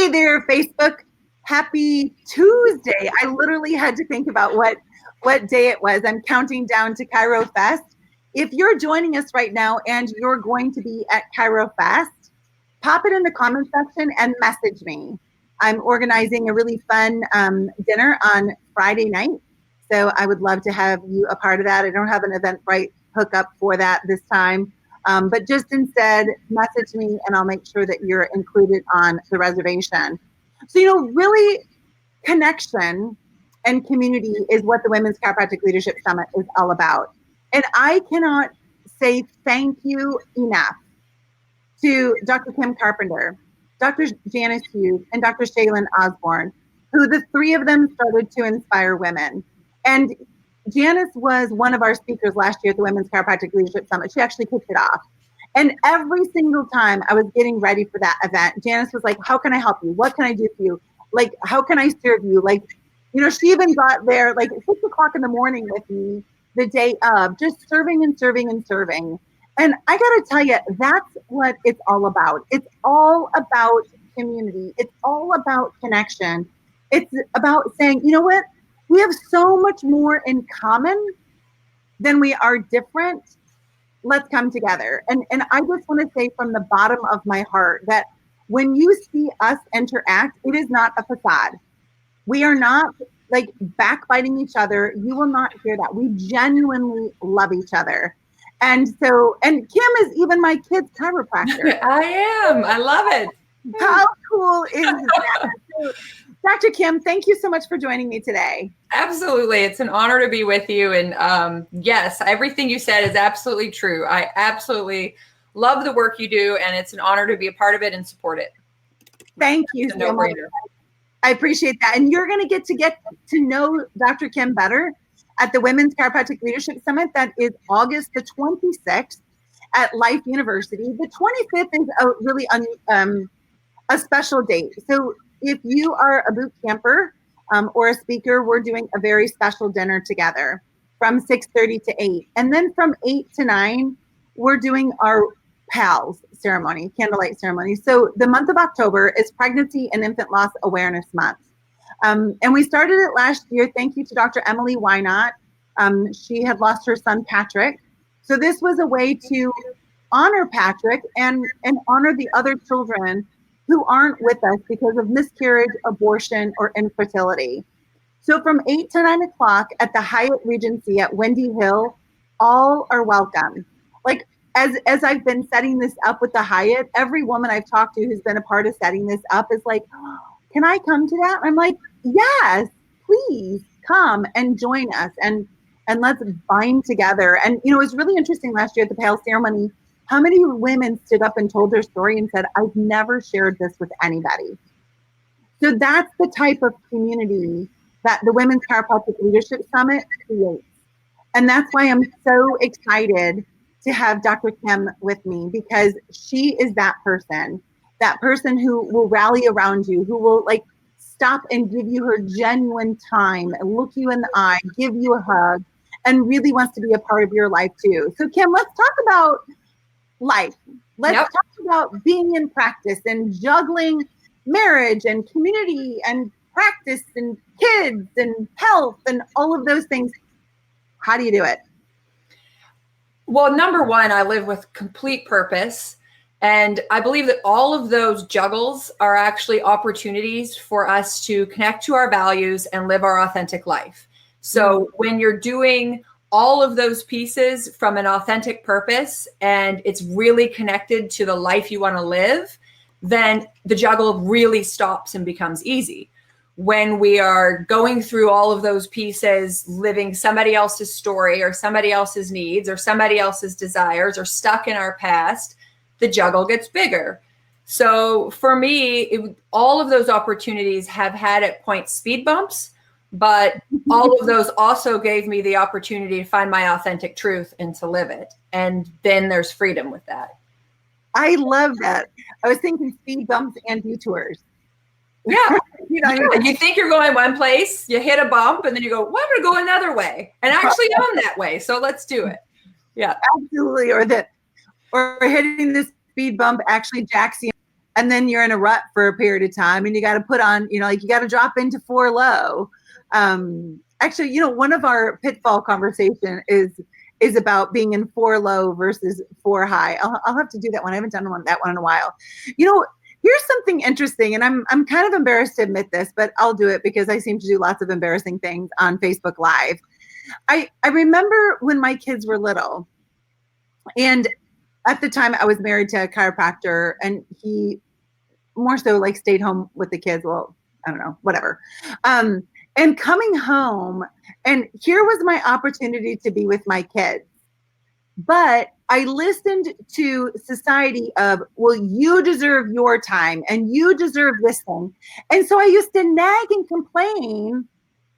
Hey there, Facebook. Happy Tuesday. I literally had to think about what day it was. I'm counting down to Chiro Fest. If you're joining us right now and you're going to be at Chiro Fest, pop it in the comment section and message me. I'm organizing a really fun dinner on Friday night. So I would love to have you a part of that. I don't have an Eventbrite hookup for that this time. But just instead, message me and I'll make sure that you're included on the reservation. So, really connection and community is what the Women's Chiropractic Leadership Summit is all about. And I cannot say thank you enough to Dr. Kim Carpenter, Dr. Janice Hughes, and Dr. 𝓢𝓲𝓻𝓸 who the three of them started to inspire women. And Janice was one of our speakers last year at the Women's Chiropractic Leadership Summit. She actually kicked it off. And every single time I was getting ready for that event, Janice was like, how can I help you? What can I do for you? Like, how can I serve you? Like, she even got there like 6 o'clock in the morning with me the day of, just serving and serving and serving. And I got to tell you, that's what it's all about. It's all about community. It's all about connection. It's about saying, you know what? We have so much more in common than we are different. Let's come together. And I just want to say from the bottom of my heart that when you see us interact, it is not a facade. We are not like backbiting each other. You will not hear that. We genuinely love each other. And Kim is even my kid's chiropractor. I am. I love it. How cool is that? Dr. Kim, thank you so much for joining me today. Absolutely. It's an honor to be with you. And yes, everything you said is absolutely true. I absolutely love the work you do, and it's an honor to be a part of it and support it. Thank you so much. I appreciate that. And you're going to get to know Dr. Kim better at the Women's Chiropractic Leadership Summit. That is August the 26th at Life University. The 25th is a really a special date. So if you are a boot camper or a speaker, we're doing a very special dinner together from 6:30 to 8. And then from 8 to 9, we're doing our PALS ceremony, candlelight ceremony. So the month of October is Pregnancy and Infant Loss Awareness Month. And we started it last year. Thank you to Dr. Emily Wynot. She had lost her son, Patrick. So this was a way to honor Patrick and honor the other children who aren't with us because of miscarriage, abortion, or infertility. So from 8 to 9 o'clock at the Hyatt Regency at Windy Hill, all are welcome. Like, as I've been setting this up with the Hyatt, every woman I've talked to who's been a part of setting this up is like, oh, can I come to that? I'm like, yes, please come and join us and let's bind together. And, it was really interesting last year at the PALS ceremony, how many women stood up and told their story and said, I've never shared this with anybody. So that's the type of community that the Women's Chiropractic Leadership Summit creates. And that's why I'm so excited to have Dr. Kim with me, because she is that person who will rally around you, who will like stop and give you her genuine time and look you in the eye, give you a hug, and really wants to be a part of your life too. So Kim, let's talk about life. Let's talk about being in practice and juggling marriage and community and practice and kids and health and all of those things. How do you do it? Well, number one, I live with complete purpose. And I believe that all of those juggles are actually opportunities for us to connect to our values and live our authentic life. So when you're doing all of those pieces from an authentic purpose and it's really connected to the life you want to live, then the juggle really stops and becomes easy. When we are going through all of those pieces, living somebody else's story or somebody else's needs or somebody else's desires or stuck in our past, the juggle gets bigger. So for me, all of those opportunities have had at points speed bumps, but all of those also gave me the opportunity to find my authentic truth and to live it. And then there's freedom with that. I love that. I was thinking speed bumps and detours. Yeah. You think you're going one place, you hit a bump, and then you go, well, I'm going to go another way. And actually I'm that way. So let's do it. Yeah. Absolutely. Or hitting the speed bump actually jacks you and then you're in a rut for a period of time, and you got to put on, like you got to drop into 4 low. Actually, one of our pitfall conversation is about being in 4 low versus 4 high. I'll have to do that one. I haven't done that one in a while. Here's something interesting, and I'm kind of embarrassed to admit this, but I'll do it because I seem to do lots of embarrassing things on Facebook Live. I remember when my kids were little, and at the time I was married to a chiropractor, and he more so like stayed home with the kids. Well, I don't know, whatever. And coming home, and here was my opportunity to be with my kids. But I listened to society of, well, you deserve your time and you deserve this thing. And so I used to nag and complain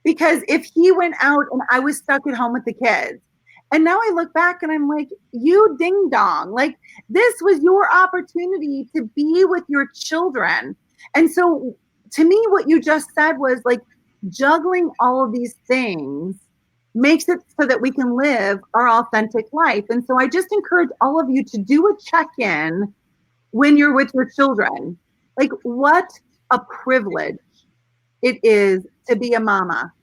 because if he went out and I was stuck at home with the kids. And now I look back and I'm like, you ding dong, like this was your opportunity to be with your children. And so to me, what you just said was like juggling all of these things makes it so that we can live our authentic life. And so I just encourage all of you to do a check-in when you're with your children. Like what a privilege it is to be a mama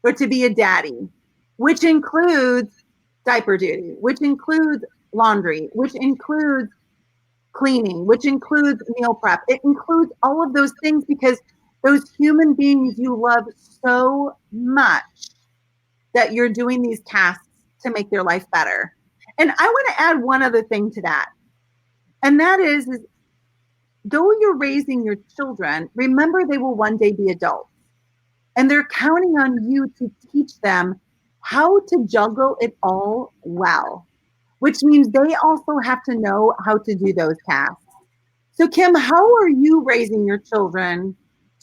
or to be a daddy, which includes diaper duty, which includes laundry, which includes cleaning, which includes meal prep. It includes all of those things because those human beings you love so much that you're doing these tasks to make their life better. And I want to add one other thing to that. And that is though you're raising your children, remember they will one day be adults. And they're counting on you to teach them how to juggle it all well, which means they also have to know how to do those tasks. So Kim, how are you raising your children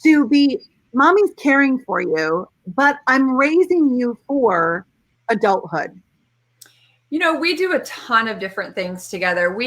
to be, mommy's caring for you, but I'm raising you for adulthood? We do a ton of different things together.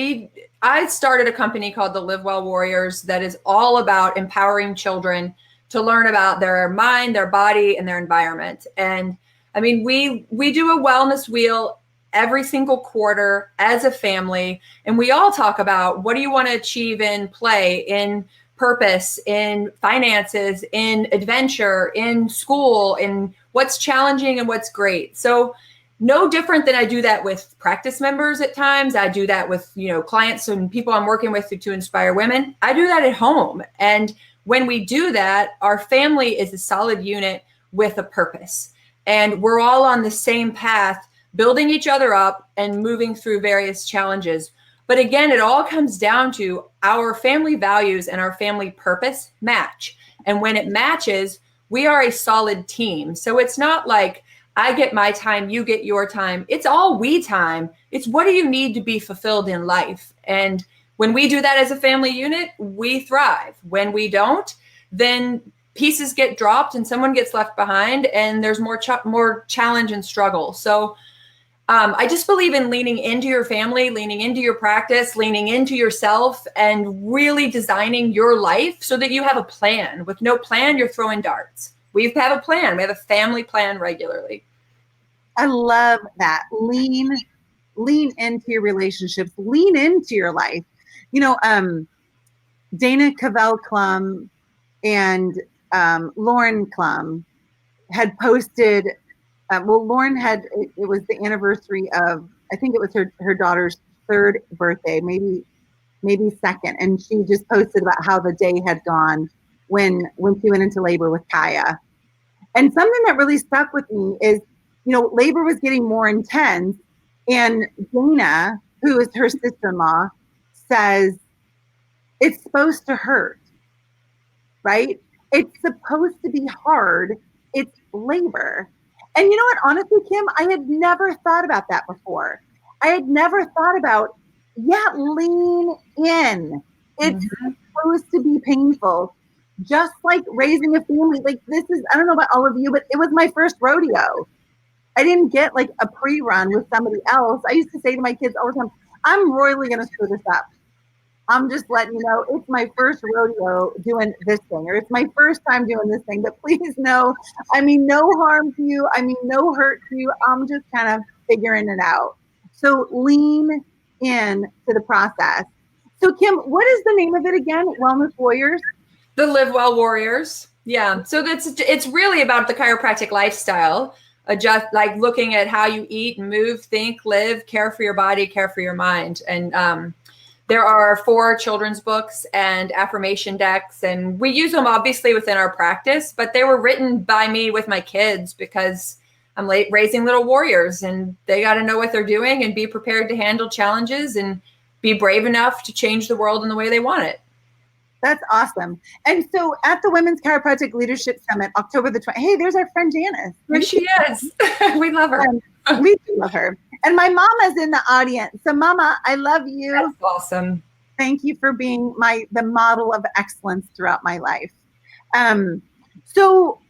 I started a company called the Live Well Warriors that is all about empowering children to learn about their mind, their body, and their environment. And I mean, we do a wellness wheel every single quarter as a family, and we all talk about what do you want to achieve in play, in purpose, in finances, in adventure, in school, in what's challenging and what's great. So no different than I do that with practice members at times. I do that with, clients and people I'm working with to inspire women. I do that at home. And when we do that, our family is a solid unit with a purpose. And we're all on the same path, building each other up and moving through various challenges. But again, it all comes down to our family values and our family purpose match. And when it matches, we are a solid team. So it's not like I get my time, you get your time. It's all we time. It's what do you need to be fulfilled in life? And when we do that as a family unit, we thrive. When we don't, then pieces get dropped and someone gets left behind and there's more challenge and struggle. So I just believe in leaning into your family, leaning into your practice, leaning into yourself, and really designing your life so that you have a plan. With no plan, you're throwing darts. We have a plan. We have a family plan regularly. I love that. Lean into your relationships, lean into your life. Dana 𝓢𝓲𝓻𝓸 and Lauren Klum had posted, Lauren it was the anniversary of, I think it was her daughter's 3rd birthday, maybe 2nd. And she just posted about how the day had gone when she went into labor with Kaya. And something that really stuck with me is, labor was getting more intense. And Dana, who is her sister-in-law, says, it's supposed to hurt, right? It's supposed to be hard. It's labor. And you know what? Honestly, Kim, I had never thought about that before. I had never thought about, lean in. It's supposed to be painful. Just like raising a family. Like this is, I don't know about all of you, but it was my first rodeo. I didn't get like a pre-run with somebody else. I used to say to my kids all the time, I'm royally going to screw this up. I'm just letting you know it's my first rodeo doing this thing, or it's my first time doing this thing. But please know, I mean, no harm to you. I mean, no hurt to you. I'm just kind of figuring it out. So lean in to the process. So Kim, what is the name of it again? Wellness Warriors? The Live Well Warriors. Yeah. So it's really about the chiropractic lifestyle. Just like looking at how you eat, move, think, live, care for your body, care for your mind. And there are 4 children's books and affirmation decks, and we use them obviously within our practice, but they were written by me with my kids because I'm raising little warriors, and they got to know what they're doing and be prepared to handle challenges and be brave enough to change the world in the way they want it. That's awesome. And so at the Women's Chiropractic Leadership Summit, October the 20th, hey, there's our friend Janice. There she is. We love her. We do love her. And my mama's in the audience. So mama, I love you. That's awesome. Thank you for being the model of excellence throughout my life. So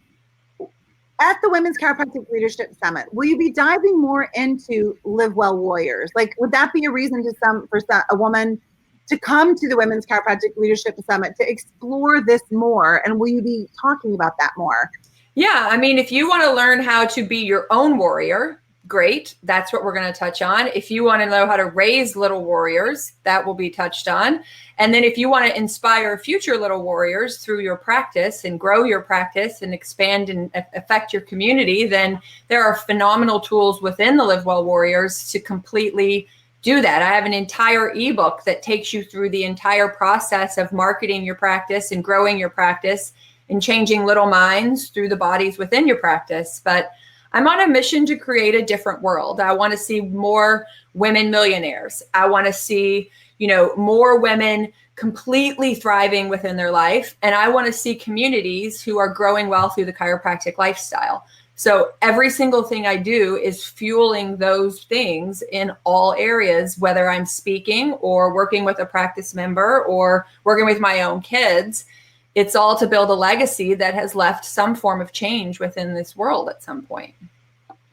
at the Women's Chiropractic Leadership Summit, will you be diving more into Live Well Warriors? Like, would that be a reason for a woman to come to the Women's Chiropractic Leadership Summit to explore this more? And will you be talking about that more? Yeah. I mean, if you want to learn how to be your own warrior, great. That's what we're going to touch on. If you want to know how to raise little warriors, that will be touched on. And then if you want to inspire future little warriors through your practice and grow your practice and expand and affect your community, then there are phenomenal tools within the Live Well Warriors to completely do that. I have an entire ebook that takes you through the entire process of marketing your practice and growing your practice and changing little minds through the bodies within your practice. But I'm on a mission to create a different world. I want to see more women millionaires. I want to see, more women completely thriving within their life. And I want to see communities who are growing well through the chiropractic lifestyle. So every single thing I do is fueling those things in all areas, whether I'm speaking or working with a practice member or working with my own kids. It's all to build a legacy that has left some form of change within this world at some point.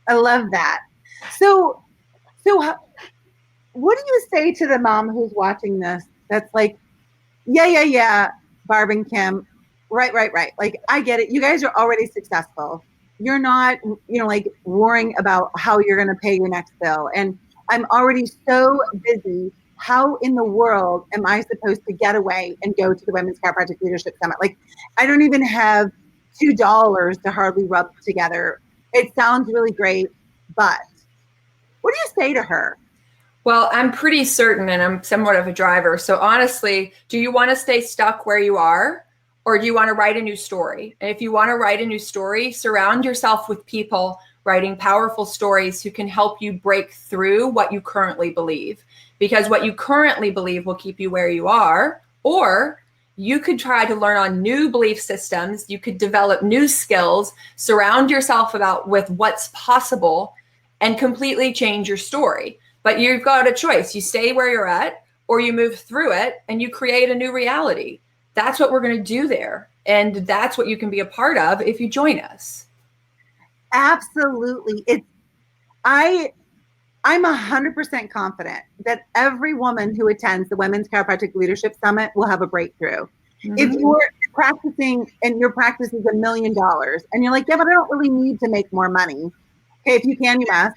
I love that. So what do you say to the mom who's watching this that's like, yeah, Barb and Kim, right. Like, I get it. You guys are already successful. You're not, like worrying about how you're going to pay your next bill. And I'm already so busy. How in the world am I supposed to get away and go to the Women's Chiropractic Leadership Summit? Like, I don't even have $2 to hardly rub together. It sounds really great, but what do you say to her? Well, I'm pretty certain, and I'm somewhat of a driver. So honestly, do you want to stay stuck where you are? Or do you want to write a new story? And if you want to write a new story, surround yourself with people writing powerful stories who can help you break through what you currently believe. Because what you currently believe will keep you where you are. Or you could try to learn on new belief systems. You could develop new skills, surround yourself with what's possible, and completely change your story. But you've got a choice. You stay where you're at, or you move through it and you create a new reality. That's what we're going to do there. And that's what you can be a part of if you join us. Absolutely. I'm 100% confident that every woman who attends the Women's Chiropractic Leadership Summit will have a breakthrough. Mm-hmm. If you're practicing and your practice is $1 million and you're like, yeah, but I don't really need to make more money. Okay, if you can, you must.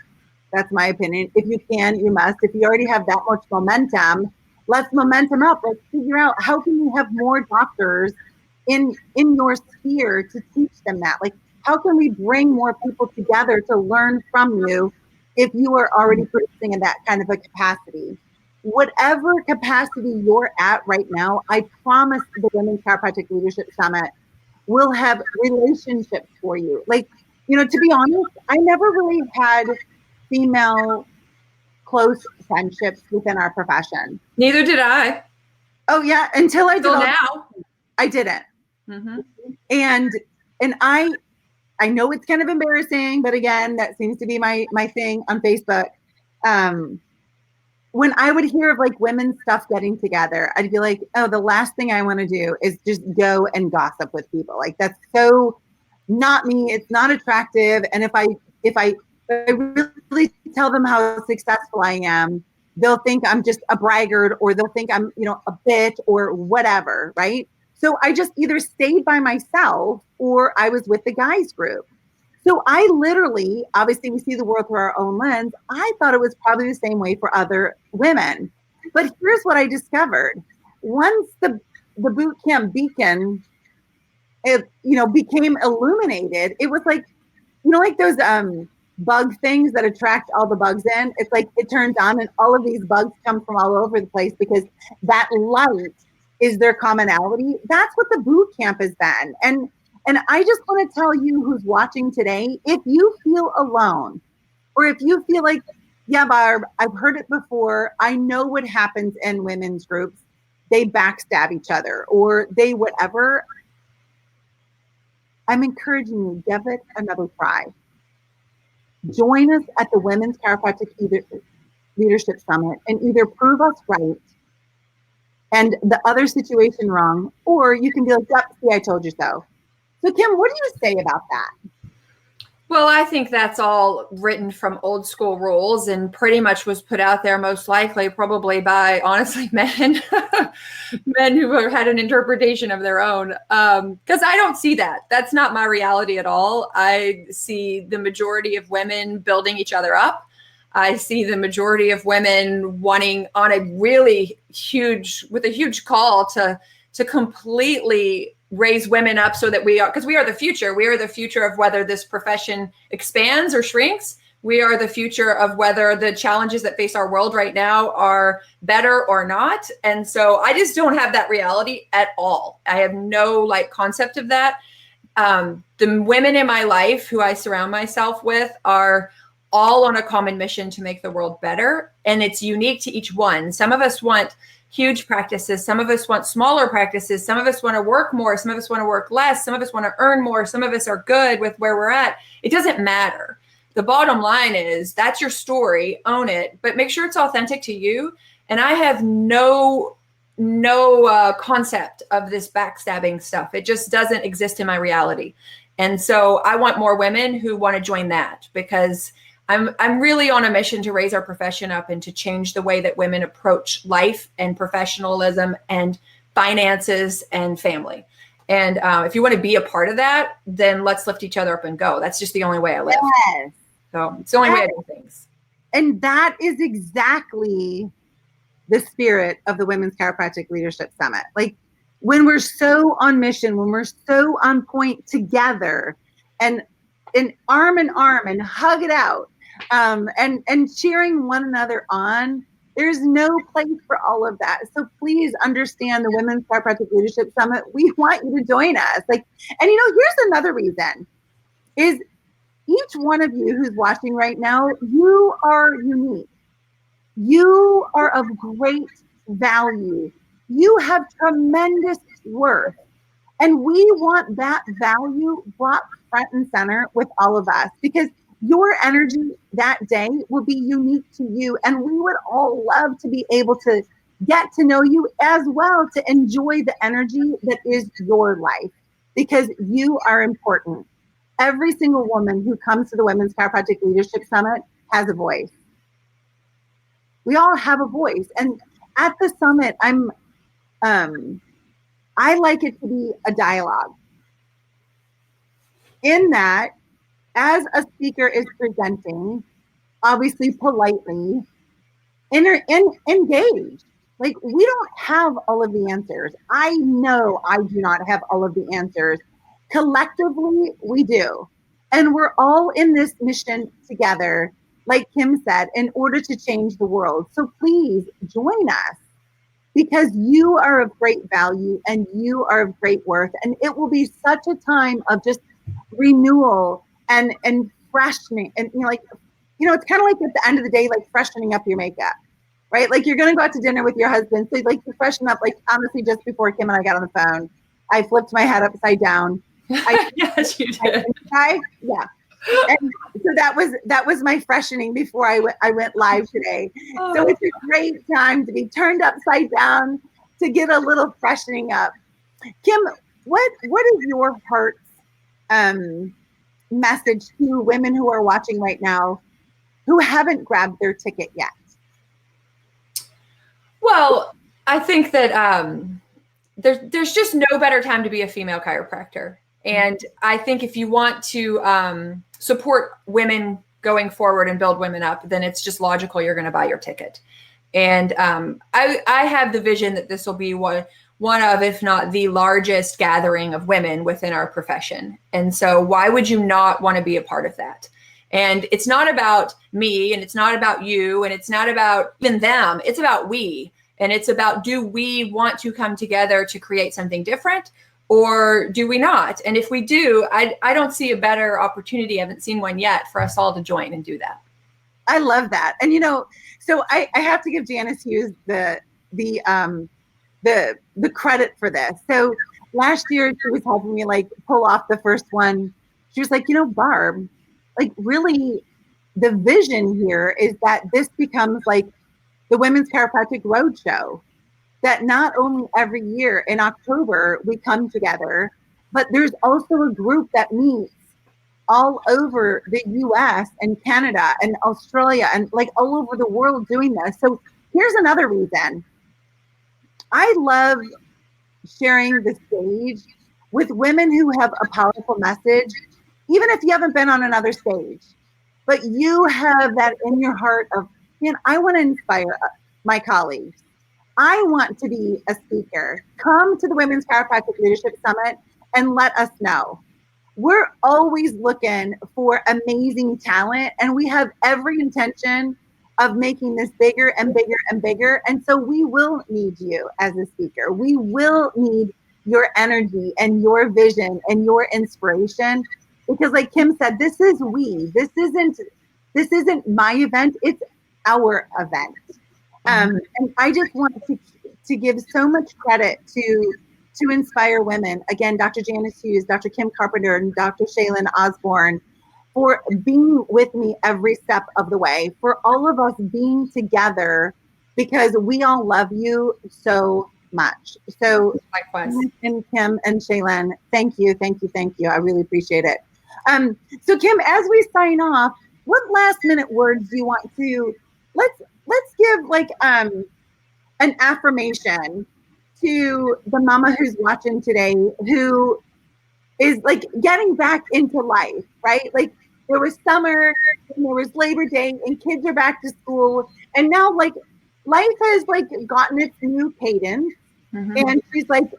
That's my opinion. If you can, you must. If you already have that much momentum, let's momentum up. Let's figure out how can you have more doctors in your sphere to teach them that. Like, how can we bring more people together to learn from you if you are already producing in that kind of a capacity? Whatever capacity you're at right now, I promise the Women's Chiropractic Leadership Summit will have relationships for you. Like, to be honest, I never really had female close friendships within our profession. Neither did I. Oh yeah, until I did. Now I didn't. Mm-hmm. And I know it's kind of embarrassing, but again, that seems to be my thing on Facebook. When I would hear of like women's stuff getting together, I'd be like, oh, the last thing I want to do is just go and gossip with people. Like, that's so not me. It's not attractive. And if I really tell them how successful I am, they'll think I'm just a braggart, or they'll think I'm, a bitch or whatever, right? So I just either stayed by myself or I was with the guys group. So I literally, obviously we see the world through our own lens. I thought it was probably the same way for other women. But here's what I discovered. Once the boot camp beacon, became illuminated, it was like, like those bug things that attract all the bugs in. It's like it turns on and all of these bugs come from all over the place because that light is their commonality. That's what the boot camp has been. And I just want to tell you who's watching today, if you feel alone, or if you feel like, yeah, Barb, I've heard it before. I know what happens in women's groups. They backstab each other or they whatever. I'm encouraging you, give it another try. Join us at the Women's Chiropractic Leadership Summit and either prove us right and the other situation wrong, or you can be like, yep, see, I told you so. So Kim, what do you say about that? Well, I think that's all written from old school rules and pretty much was put out there most likely probably by, honestly, men, men who have had an interpretation of their own. Because I don't see that. That's not my reality at all. I see the majority of women building each other up. I see the majority of women wanting on a really with a huge call to completely raise women up so that because we are the future. We are the future of whether this profession expands or shrinks. We are the future of whether the challenges that face our world right now are better or not. And so I just don't have that reality at all. I have no concept of that. The women in my life who I surround myself with are all on a common mission to make the world better. And it's unique to each one. Some of us want huge practices. Some of us want smaller practices. Some of us want to work more. Some of us want to work less. Some of us want to earn more. Some of us are good with where we're at. It doesn't matter. The bottom line is that's your story, own it, but make sure it's authentic to you. And I have no concept of this backstabbing stuff. It just doesn't exist in my reality. And so I want more women who want to join that because I'm really on a mission to raise our profession up and to change the way that women approach life and professionalism and finances and family. And if you want to be a part of that, then let's lift each other up and go. That's just the only way I live. Yes. So it's the only way I do things. And that is exactly the spirit of the Women's Chiropractic Leadership Summit. Like when we're so on mission, when we're so on point together and arm in arm and hug it out, and cheering one another on, there's no place for all of that. So please understand the Women's Chiropractic Leadership Summit. We want you to join us. And here's another reason is each one of you who's watching right now, you are unique. You are of great value. You have tremendous worth. And we want that value brought front and center with all of us because your energy that day will be unique to you. And we would all love to be able to get to know you as well, to enjoy the energy that is your life because you are important. Every single woman who comes to the Women's Chiropractic Leadership Summit has a voice. We all have a voice. And at the summit, I like it to be a dialogue. In that, as a speaker is presenting, obviously politely, engage. Like we don't have all of the answers. I know I do not have all of the answers. Collectively, we do. And we're all in this mission together, like Kim said, in order to change the world. So please join us because you are of great value and you are of great worth. And it will be such a time of just renewal and freshening. And it's kind of like at the end of the day, like freshening up your makeup, right? Like you're going to go out to dinner with your husband. So like to freshen up, like honestly, just before Kim and I got on the phone, I flipped my head upside down. Yes, you did. Yeah. And so that was my freshening before I went live today. Oh. So it's a great time to be turned upside down to get a little freshening up. Kim, what is your heart's message to women who are watching right now who haven't grabbed their ticket yet? Well, I think that there's just no better time to be a female chiropractor. And I think if you want to support women going forward and build women up, then it's just logical you're going to buy your ticket. And I have the vision that this will be one of, if not the largest gathering of women within our profession. And so why would you not want to be a part of that? And it's not about me, and it's not about you, and it's not about even them. It's about we. And it's about, do we want to come together to create something different, or do we not? And if we do, I don't see a better opportunity. I haven't seen one yet for us all to join and do that. I love that. And, so I have to give Janice Hughes the credit for this. So last year she was helping me like pull off the first one. She was like, Barb, like really the vision here is that this becomes like the Women's Chiropractic Roadshow, that not only every year in October we come together, but there's also a group that meets all over the US and Canada and Australia and like all over the world doing this. So here's another reason. I love sharing the stage with women who have a powerful message, even if you haven't been on another stage, but you have that in your heart of, man, I want to inspire my colleagues. I want to be a speaker. Come to the Women's Chiropractic Leadership Summit and let us know. We're always looking for amazing talent, and we have every intention of making this bigger and bigger and bigger. And so we will need you as a speaker. We will need your energy and your vision and your inspiration, because like Kim said, this is we. This isn't my event. It's our event. And I just want to give so much credit to inspire women. Again, Dr. Janice Hughes, Dr. Kim Carpenter, and Dr. 𝓢𝓲𝓻𝓸 for being with me every step of the way, for all of us being together, because we all love you so much. So, likewise. And Kim and 𝓢𝓲𝓻𝓸, thank you. I really appreciate it. So Kim, as we sign off, what last minute words do you want to, let's give like an affirmation to the mama who's watching today, who is like getting back into life, right? Like there was summer and there was Labor Day and kids are back to school. And now like life has like gotten its new cadence. Mm-hmm. And she's like,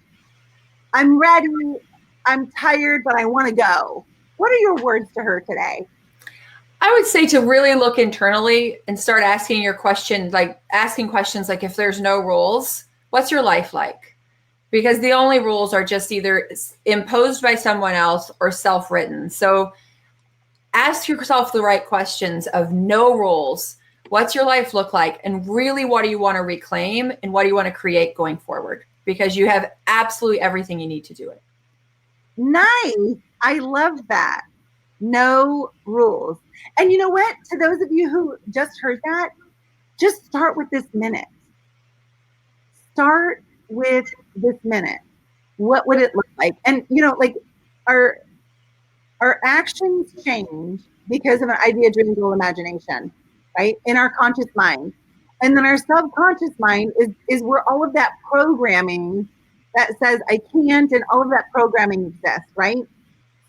I'm ready. I'm tired, but I want to go. What are your words to her today? I would say to really look internally and start asking questions like if there's no rules, what's your life like? Because the only rules are just either imposed by someone else or self-written. So ask yourself the right questions of no rules. What's your life look like? And really, what do you want to reclaim and what do you want to create going forward? Because you have absolutely everything you need to do it. Nice. I love that. No rules. And you know what? To those of you who just heard that, just start with this minute. Start with this minute. What would it look like? And like our actions change because of an idea, dream, goal, imagination, right? In our conscious mind. And then our subconscious mind is where all of that programming that says I can't, and all of that programming exists, right?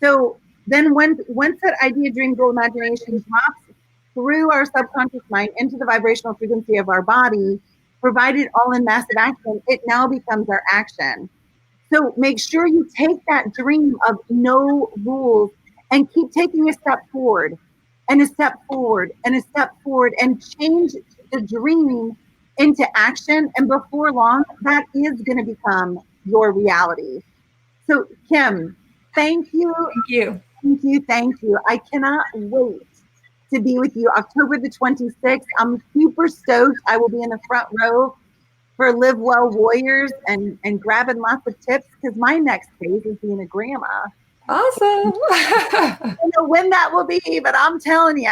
So then once that idea, dream, goal, imagination drops through our subconscious mind into the vibrational frequency of our body, provided all in massive action, it now becomes our action. So make sure you take that dream of no rules and keep taking a step forward and a step forward and a step forward and change the dream into action. And before long, that is going to become your reality. So Kim, thank you. Thank you. Thank you. Thank you. I cannot wait to be with you October the 26th. I'm super stoked. I will be in the front row for Live Well Warriors and grabbing lots of tips, because my next phase is being a grandma. Awesome. I don't know when that will be, but I'm telling you,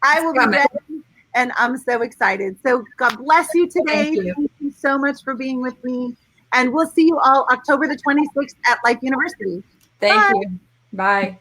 I will be ready, and I'm so excited. So God bless you today. Thank you so much for being with me. And we'll see you all October the 26th at Life University. Thank you. Bye.